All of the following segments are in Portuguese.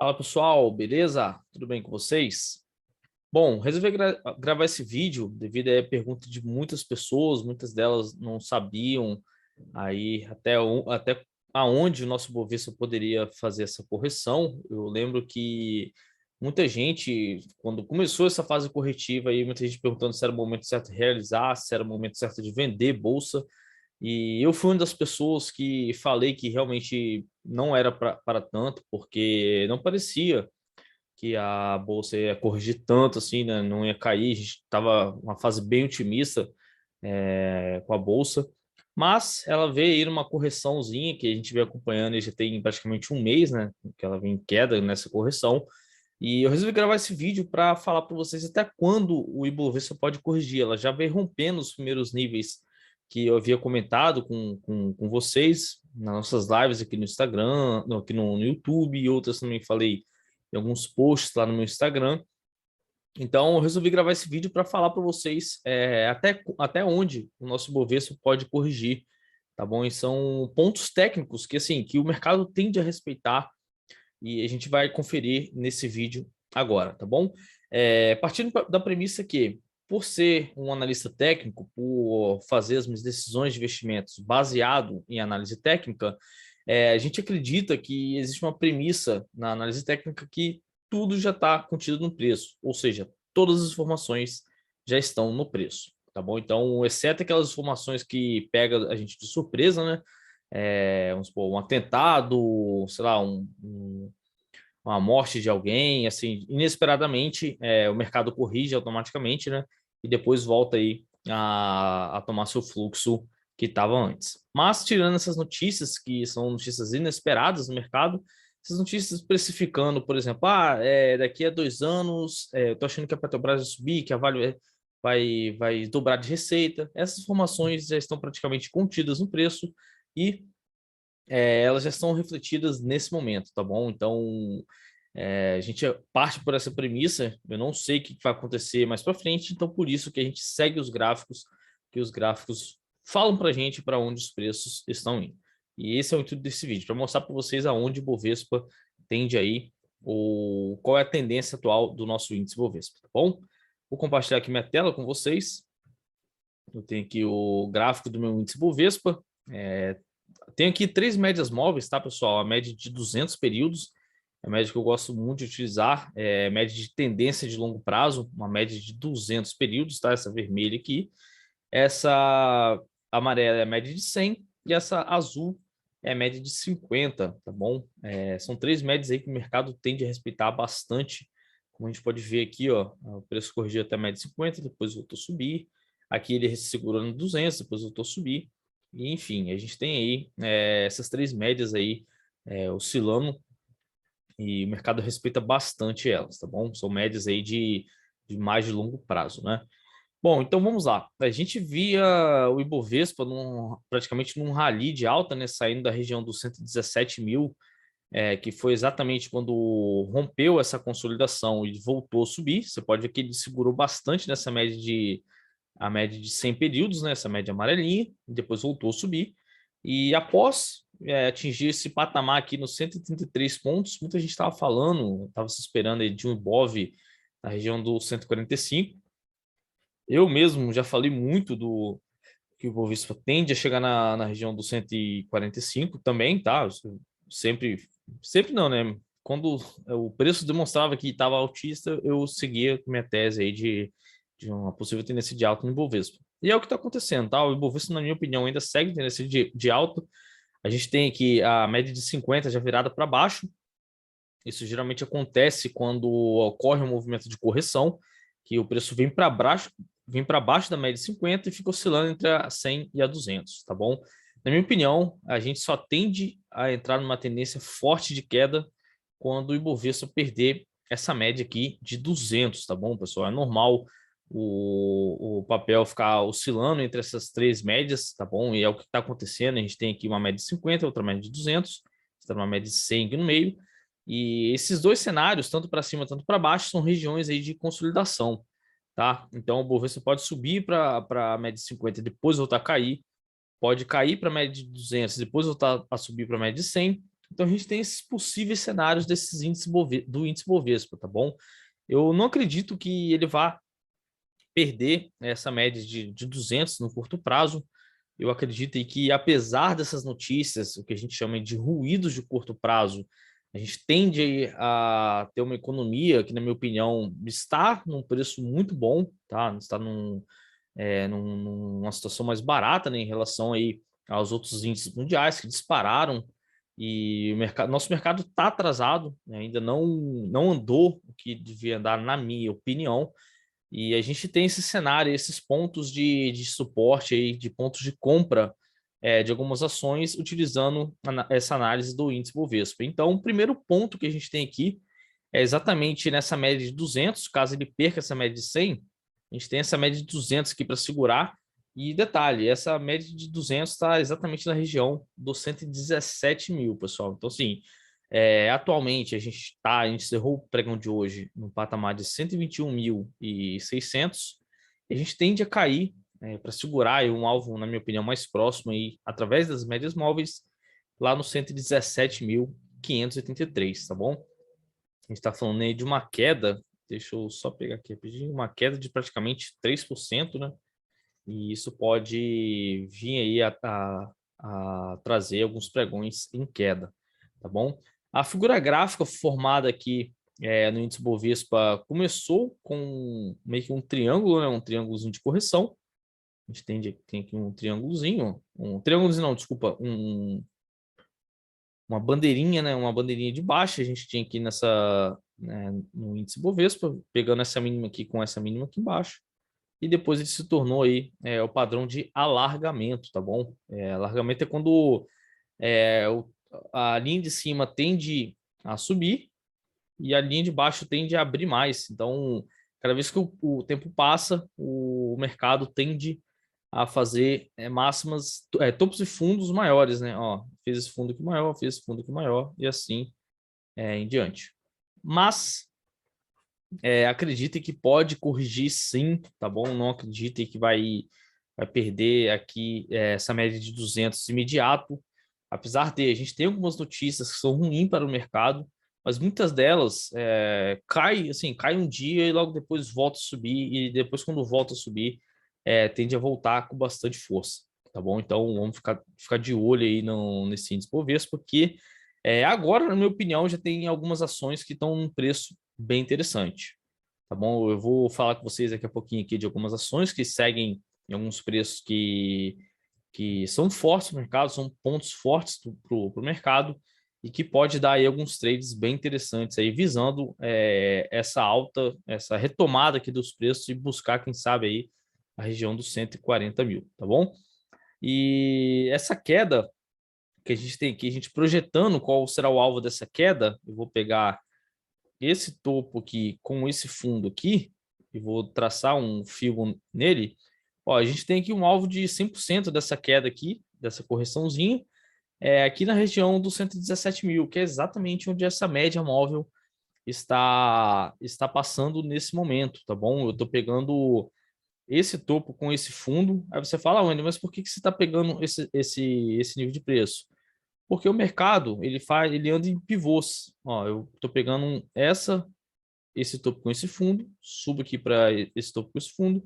Fala pessoal, beleza? Tudo bem com vocês? Bom, resolvi gravar esse vídeo devido à pergunta de muitas pessoas, muitas delas não sabiam aí até aonde o nosso Bovespa poderia fazer essa correção. Eu lembro que muita gente, quando começou essa fase corretiva, aí muita gente perguntando se era o momento certo de realizar, se era o momento certo de vender bolsa. E eu fui uma das pessoas que falei que realmente não era para tanto, porque não parecia que a bolsa ia corrigir tanto assim, né? Não ia cair. A gente estava uma fase bem otimista com a bolsa, mas ela veio aí numa correçãozinha que a gente vem acompanhando e já tem praticamente um mês, né? Que ela vem em queda nessa correção. E eu resolvi gravar esse vídeo para falar para vocês até quando o Ibovespa pode corrigir. Ela já vem rompendo os primeiros níveis que eu havia comentado com vocês nas nossas lives aqui no Instagram, aqui no YouTube, e outras também falei em alguns posts lá no meu Instagram. Então, eu resolvi gravar esse vídeo para falar para vocês até onde o nosso Ibovespa pode corrigir, tá bom? E são pontos técnicos que, assim, que o mercado tende a respeitar e a gente vai conferir nesse vídeo agora, tá bom? Partindo da premissa que, por ser um analista técnico, por fazer as minhas decisões de investimentos baseado em análise técnica, a gente acredita que existe uma premissa na análise técnica que tudo já está contido no preço, ou seja, todas as informações já estão no preço, tá bom? Então, exceto aquelas informações que pega a gente de surpresa, né? Vamos supor, um atentado, sei lá, uma morte de alguém, assim, inesperadamente, o mercado corrige automaticamente, né? E depois volta aí a tomar seu fluxo que estava antes. Mas, tirando essas notícias, que são notícias inesperadas no mercado, essas notícias precificando, por exemplo, daqui a 2 anos, eu tô achando que a Petrobras vai subir, que a Vale vai dobrar de receita. Essas informações já estão praticamente contidas no preço e elas já estão refletidas nesse momento, tá bom? Então, a gente parte por essa premissa, eu não sei o que vai acontecer mais para frente, então por isso que a gente segue os gráficos, que os gráficos falam para a gente para onde os preços estão indo. E esse é o intuito desse vídeo, para mostrar para vocês aonde o Bovespa tende aí, ou qual é a tendência atual do nosso índice Bovespa, tá bom? Vou compartilhar aqui minha tela com vocês. Eu tenho aqui o gráfico do meu índice Bovespa. Tenho aqui 3 médias móveis, tá, pessoal? A média de 200 períodos, a média que eu gosto muito de utilizar, é a média de tendência de longo prazo, uma média de 200 períodos, tá? Essa vermelha aqui. Essa amarela é a média de 100 e essa azul é a média de 50, tá bom? São 3 médias aí que o mercado tende a respeitar bastante. Como a gente pode ver aqui, ó, o preço corrigiu até a média de 50, depois voltou a subir. Aqui ele segurou no 200, depois voltou a subir. E, enfim, a gente tem aí essas 3 médias aí oscilando e o mercado respeita bastante elas, tá bom? São médias aí de mais de longo prazo, né? Bom, então vamos lá. A gente via o Ibovespa praticamente num rally de alta, né? Saindo da região dos 117 mil, que foi exatamente quando rompeu essa consolidação e voltou a subir. Você pode ver que ele segurou bastante nessa média de 100 períodos, né? Essa média amarelinha, depois voltou a subir. E após atingir esse patamar aqui nos 133 pontos, muita gente estava falando, estava se esperando aí de um Ibov na região do 145. Eu mesmo já falei muito do que o Ibovespa tende a chegar na região do 145 também, tá? Sempre, sempre não, né? Quando o preço demonstrava que estava altista, eu seguia com minha tese aí de uma possível tendência de alta no Ibovespa. E é o que está acontecendo, tá? O Ibovespa, na minha opinião, ainda segue tendência de alta. A gente tem aqui a média de 50 já virada para baixo. Isso geralmente acontece quando ocorre um movimento de correção, que o preço vem para baixo da média de 50 e fica oscilando entre a 100 e a 200, tá bom? Na minha opinião, a gente só tende a entrar numa tendência forte de queda quando o Ibovespa perder essa média aqui de 200, tá bom, pessoal? É normal o papel ficar oscilando entre essas 3 médias, tá bom? E é o que está acontecendo. A gente tem aqui uma média de 50, outra média de 200, está numa média de 100 aqui no meio. E esses dois cenários, tanto para cima, tanto para baixo, são regiões aí de consolidação, tá? Então, o Bovespa pode subir para a média de 50 e depois voltar a cair, pode cair para a média de 200 e depois voltar a subir para a média de 100, Então, a gente tem esses possíveis cenários desses índices do índice Bovespa, tá bom? Eu não acredito que ele vá perder essa média de 200 no curto prazo. Eu acredito aí que, apesar dessas notícias, o que a gente chama de ruídos de curto prazo, a gente tende a ter uma economia que, na minha opinião, está num preço muito bom, tá? Está numa situação mais barata, né, em relação aí aos outros índices mundiais que dispararam, e nosso mercado está atrasado, né, ainda não andou o que devia andar, na minha opinião. E a gente tem esse cenário, esses pontos de suporte aí, de pontos de compra de algumas ações, utilizando essa análise do índice Bovespa. Então, o primeiro ponto que a gente tem aqui é exatamente nessa média de 200. Caso ele perca essa média de 100, a gente tem essa média de 200 aqui para segurar. E detalhe, essa média de 200 está exatamente na região dos 117 mil, pessoal. Então, assim, atualmente a gente encerrou o pregão de hoje no patamar de 121.600. E a gente tende a cair para segurar aí um alvo, na minha opinião, mais próximo aí, através das médias móveis, lá no 117.583, tá bom? A gente está falando aí de uma queda, deixa eu só pegar aqui rapidinho, uma queda de praticamente 3%, né? E isso pode vir aí a trazer alguns pregões em queda, tá bom? A figura gráfica formada aqui no índice Bovespa começou com meio que um triângulo, né? Um triângulozinho de correção. A gente tem aqui um triângulozinho, não, desculpa, uma bandeirinha, né? Uma bandeirinha de baixa. A gente tinha aqui no índice Bovespa, pegando essa mínima aqui com essa mínima aqui embaixo. E depois ele se tornou aí o padrão de alargamento, tá bom? Alargamento é quando a linha de cima tende a subir e a linha de baixo tende a abrir mais. Então, cada vez que o tempo passa, o mercado tende a fazer máximas, topos e fundos maiores, né? Ó, fez esse fundo aqui maior, fez esse fundo aqui maior, e assim em diante. Mas acreditem que pode corrigir sim, tá bom? Não acreditem que vai perder aqui essa média de 200 imediato. Apesar de a gente tem algumas notícias que são ruins para o mercado, mas muitas delas cai um dia e logo depois volta a subir, e depois quando volta a subir, tende a voltar com bastante força, tá bom? Então vamos ficar de olho aí nesse índice Bovespa, porque agora, na minha opinião, já tem algumas ações que estão num preço bem interessante, tá bom? Eu vou falar com vocês daqui a pouquinho aqui de algumas ações que seguem em alguns preços que são fortes no mercado, são pontos fortes para o mercado, e que pode dar aí alguns trades bem interessantes aí, visando essa alta, essa retomada aqui dos preços, e buscar, quem sabe, aí a região dos 140 mil, tá bom? E essa queda que a gente tem aqui, a gente projetando qual será o alvo dessa queda, eu vou pegar esse topo aqui com esse fundo aqui, e vou traçar um fio nele. Ó, a gente tem aqui um alvo de 100% dessa queda aqui, dessa correçãozinha, aqui na região dos 117 mil, que é exatamente onde essa média móvel está passando nesse momento, tá bom? Eu estou pegando esse topo com esse fundo. Aí você fala, Wendy, mas por que você está pegando esse nível de preço? Porque o mercado ele anda em pivôs. Ó, eu estou pegando esse topo com esse fundo, subo aqui para esse topo com esse fundo.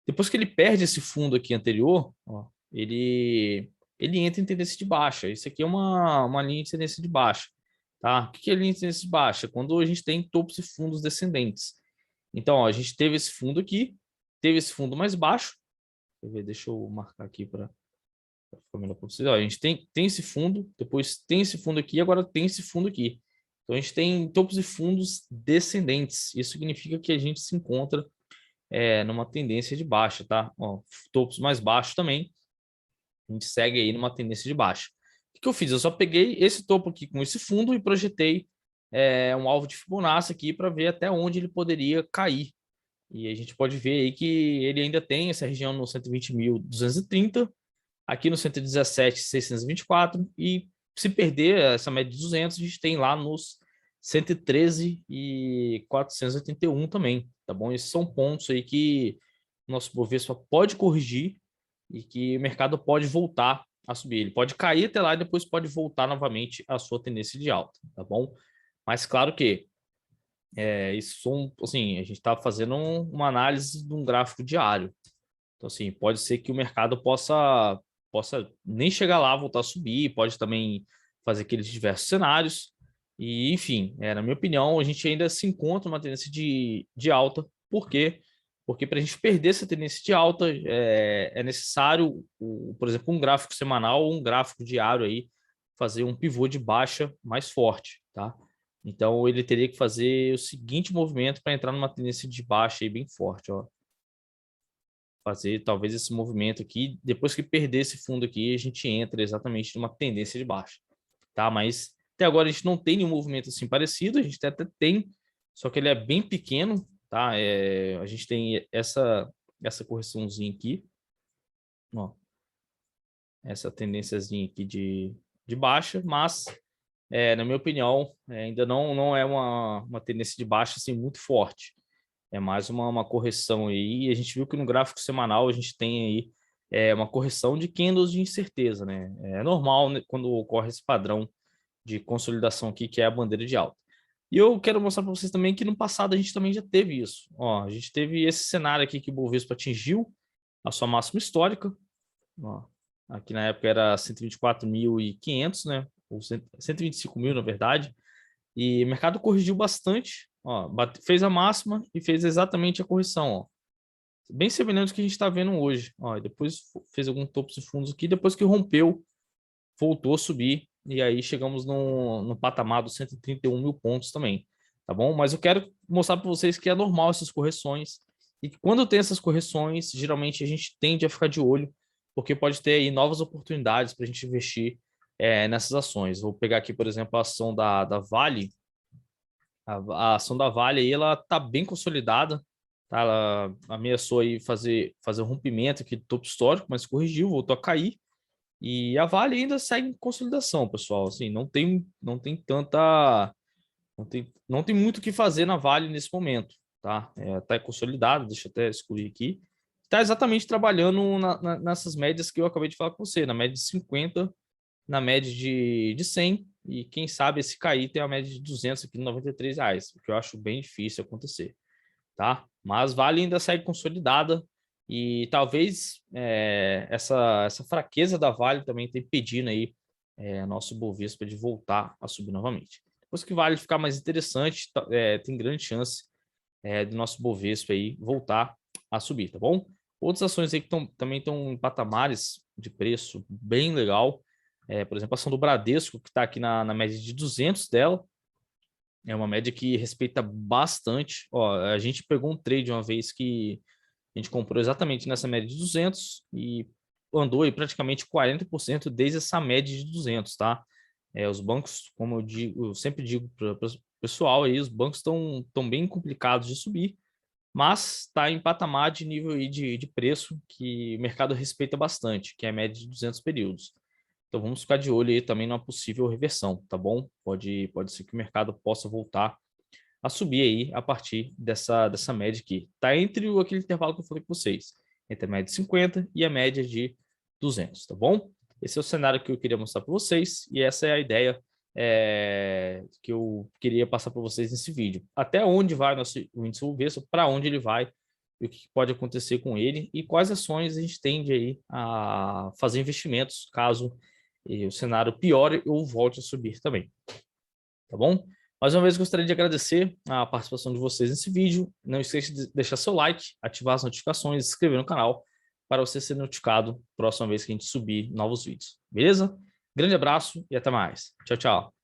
Depois que ele perde esse fundo aqui anterior, ó, ele entra em tendência de baixa. Isso aqui é uma linha de tendência de baixa, tá? O que é linha de tendência de baixa? Quando a gente tem topos e fundos descendentes. Então, ó, a gente teve esse fundo aqui, teve esse fundo mais baixo. Deixa eu marcar aqui para ficar melhor para vocês. Ó, a gente tem esse fundo, depois tem esse fundo aqui, agora tem esse fundo aqui. Então, a gente tem topos e fundos descendentes. Isso significa que a gente se encontra numa tendência de baixa, tá? Ó, topos mais baixos também, a gente segue aí numa tendência de baixa. O que eu fiz? Eu só peguei esse topo aqui com esse fundo e projetei um alvo de Fibonacci aqui para ver até onde ele poderia cair. E a gente pode ver aí que ele ainda tem essa região no 120.230, aqui no 117.624, e se perder essa média de 200, a gente tem lá nos 113.481 também, tá bom? Esses são pontos aí que o nosso Bovespa pode corrigir e que o mercado pode voltar a subir. Ele pode cair até lá e depois pode voltar novamente à sua tendência de alta, tá bom? Mas claro que isso são, assim, a gente está fazendo uma análise de um gráfico diário. Então, assim, pode ser que o mercado possa nem chegar lá, voltar a subir, pode também fazer aqueles diversos cenários. E, enfim, na minha opinião, a gente ainda se encontra uma tendência de alta. Por quê? Porque para a gente perder essa tendência de alta, é necessário, por exemplo, um gráfico semanal ou um gráfico diário aí, fazer um pivô de baixa mais forte, tá? Então, ele teria que fazer o seguinte movimento para entrar numa tendência de baixa aí bem forte, ó. Fazer talvez esse movimento aqui, depois que perder esse fundo aqui, a gente entra exatamente numa tendência de baixa, tá? Mas até agora a gente não tem nenhum movimento assim parecido, a gente até tem, só que ele é bem pequeno, tá? A gente tem essa correçãozinha aqui, ó, essa tendênciazinha aqui de baixa, mas na minha opinião, ainda não é uma tendência de baixa assim muito forte. É mais uma correção aí. E a gente viu que no gráfico semanal a gente tem aí uma correção de candles de incerteza, né? É normal, né, quando ocorre esse padrão de consolidação aqui, que é a bandeira de alta. E eu quero mostrar para vocês também que no passado a gente também já teve isso. Ó, a gente teve esse cenário aqui que o Bovespa atingiu a sua máxima histórica. Ó, aqui na época era 124.500, né? Ou 125 mil, na verdade. E o mercado corrigiu bastante, ó, fez a máxima e fez exatamente a correção, ó. Bem semelhante ao que a gente está vendo hoje. Ó, e depois fez algum topos e fundos aqui, depois que rompeu, voltou a subir, e aí chegamos no patamar dos 131 mil pontos também, tá bom? Mas eu quero mostrar para vocês que é normal essas correções, e que quando tem essas correções, geralmente a gente tende a ficar de olho, porque pode ter aí novas oportunidades para a gente investir nessas ações. Vou pegar aqui, por exemplo, a ação da Vale. A ação da Vale aí, ela tá bem consolidada, tá? Ela ameaçou aí fazer um rompimento aqui do topo histórico, mas corrigiu, voltou a cair. E a Vale ainda segue em consolidação, pessoal. Assim, não tem tanta, não tem muito o que fazer na Vale nesse momento, tá? Tá consolidado, deixa eu até excluir aqui. Está exatamente trabalhando nessas médias que eu acabei de falar com você, na média de 50, na média de 100, e quem sabe se cair tem a média de 200 aqui no R$ 93, o que eu acho bem difícil acontecer, tá? Mas Vale ainda segue consolidada e talvez essa fraqueza da Vale também tenha impedindo aí nosso Bovespa de voltar a subir novamente. Depois que Vale ficar mais interessante, tem grande chance do nosso Bovespa aí voltar a subir, tá bom? Outras ações aí que também estão em patamares de preço bem legal. Por exemplo, a ação do Bradesco, que está aqui na média de 200 dela. É uma média que respeita bastante. Ó, a gente pegou um trade uma vez que a gente comprou exatamente nessa média de 200 e andou aí praticamente 40% desde essa média de 200, tá? Os bancos, como eu sempre digo para o pessoal aí, os bancos estão bem complicados de subir, mas está em patamar de nível aí de preço que o mercado respeita bastante, que é a média de 200 períodos. Então vamos ficar de olho aí também numa possível reversão, tá bom? Pode ser que o mercado possa voltar a subir aí a partir dessa média aqui. Está entre aquele intervalo que eu falei com vocês, entre a média de 50 e a média de 200, tá bom? Esse é o cenário que eu queria mostrar para vocês e essa é a ideia que eu queria passar para vocês nesse vídeo. Até onde vai o índice Bovespa, para onde ele vai, e o que pode acontecer com ele e quais ações a gente tende aí a fazer investimentos caso o cenário piore ou volte a subir também, tá bom? Mais uma vez, gostaria de agradecer a participação de vocês nesse vídeo. Não esqueça de deixar seu like, ativar as notificações, se inscrever no canal para você ser notificado próxima vez que a gente subir novos vídeos. Beleza? Grande abraço e até mais. Tchau, tchau.